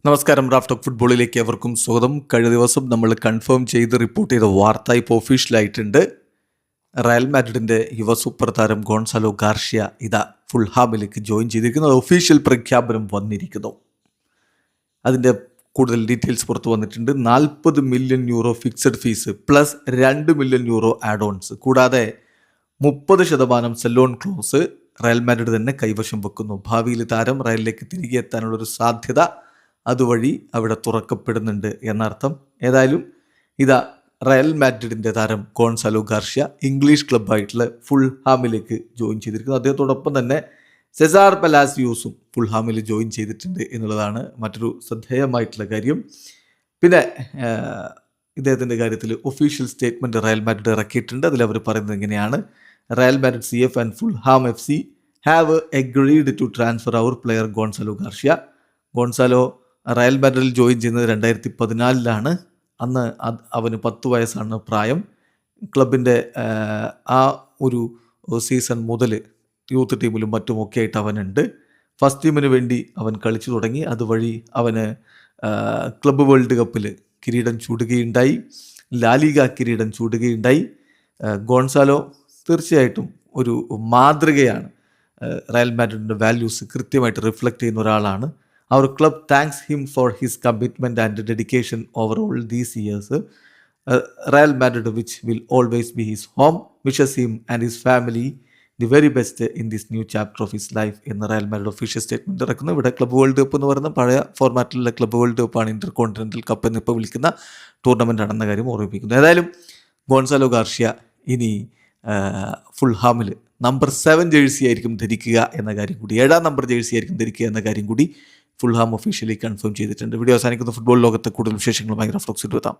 നമസ്കാരം. Raf talk ഫുട്ബോളിലേക്ക് എവർക്കും സ്വാഗതം. കഴിഞ്ഞ ദിവസം നമ്മൾ കൺഫേം ചെയ്ത് റിപ്പോർട്ട് ചെയ്ത വാർത്ത ഇപ്പോൾ ഒഫീഷ്യലായിട്ടുണ്ട്. റയൽ മാഡ്രിഡിൻ്റെ യുവ സൂപ്പർ താരം ഗോൺസാലോ ഗാർഷ്യ ഇതാ ഫുൾഹാമിലേക്ക് ജോയിൻ ചെയ്തിരിക്കുന്നത്. ഒഫീഷ്യൽ പ്രഖ്യാപനം വന്നിരിക്കുന്നു. അതിൻ്റെ കൂടുതൽ ഡീറ്റെയിൽസ് പുറത്തു വന്നിട്ടുണ്ട്. 40 million euro fixed fees plus 2 million euro add ons, കൂടാതെ 30% സെല്ലോൺ ക്ലോസ് റയൽ മാഡ്രിഡ് തന്നെ കൈവശം വെക്കുന്നു. ഭാവിയിൽ താരം റയലിലേക്ക് തിരികെ എത്താനുള്ളൊരു സാധ്യത അതുവഴി അവിടെ തുറക്കപ്പെടുന്നുണ്ട് എന്നർത്ഥം. ഏതായാലും ഇതാ റയൽ മാഡ്രിഡിൻ്റെ താരം ഗോൺസാലോ ഗാർഷ്യ ഇംഗ്ലീഷ് ക്ലബ്ബായിട്ടുള്ള ഫുൾഹാമിലേക്ക് ജോയിൻ ചെയ്തിരിക്കുന്നു. അദ്ദേഹത്തോടൊപ്പം തന്നെ സെസാർ പലാസിയോസും ഫുൾഹാമിൽ ജോയിൻ ചെയ്തിട്ടുണ്ട് എന്നുള്ളതാണ് മറ്റൊരു ശ്രദ്ധേയമായിട്ടുള്ള കാര്യം. പിന്നെ ഇദ്ദേഹത്തിൻ്റെ കാര്യത്തിൽ ഒഫീഷ്യൽ സ്റ്റേറ്റ്മെൻറ്റ് റയൽ മാഡ്രിഡ് ഇറക്കിയിട്ടുണ്ട്. അതിലവർ പറയുന്നത് എങ്ങനെയാണ്: Real Madrid CF and Fulham FC have agreed to transfer their player Gonzalo Garcia. Gonzalo Real മാഡ്രിഡിൽ ജോയിൻ ചെയ്യുന്നത് 2014 അന്ന് അവന് 10 വയസ്സാണ് പ്രായം. ക്ലബിൻ്റെ ആ ഒരു സീസൺ മുതൽ യൂത്ത് ടീമിലും മറ്റുമൊക്കെ ആയിട്ട് അവനുണ്ട്. ഫസ്റ്റ് ടീമിന് വേണ്ടി അവൻ കളിച്ചു തുടങ്ങി. അതുവഴി അവന് ക്ലബ്ബ് വേൾഡ് കപ്പിൽ കിരീടം ചൂടുകയുണ്ടായി, ലാലിഗ കിരീടം ചൂടുകയുണ്ടായി. ഗോൺസാലോ തീർച്ചയായിട്ടും ഒരു മാതൃകയാണ്. റയൽ മാഡ്രിഡിൻ്റെ വാല്യൂസ് കൃത്യമായിട്ട് റിഫ്ലക്റ്റ് ചെയ്യുന്ന ഒരാളാണ്. Our club thanks him for his commitment and dedication over all these years. Real Madrid, which will always be his home, wishes him and his family the very best in this new chapter of his life എന്ന് Real Madrid official statement ഇറക്കുന്നു. ഇവിടെ club world cup എന്ന് പറയുന്ന പഴയ ഫോർമാറ്റിലുള്ള club world കപ്പാണ് intercontinental cup എന്ന് ഇപ്പോൾ വിളിക്കുന്ന ടൂർണമെൻ്റ് ആണെന്ന കാര്യം ഓർമ്മിപ്പിക്കുന്നു. ഏതായാലും ഗോൺസാലോ ഗാർഷ്യ ഇനി ഫുൾഹാമിൽ നമ്പർ 7 ജേഴ്സി ആയിരിക്കും ധരിക്കുക എന്ന കാര്യം കൂടി, 7ാം നമ്പർ ജേഴ്സി ആയിരിക്കും ധരിക്കുക എന്ന കാര്യം കൂടി ഫുൾഹാം ഒഫീഷ്യലി കൺഫേം ചെയ്തിട്ടുണ്ട്. വീഡിയോ അവസാനിക്കുന്ന ഫുട്ബോൾ ലോകത്തെ കൂടുതൽ വിശേഷങ്ങളുമായി റഫ് ടോക്സിൽ എത്താം.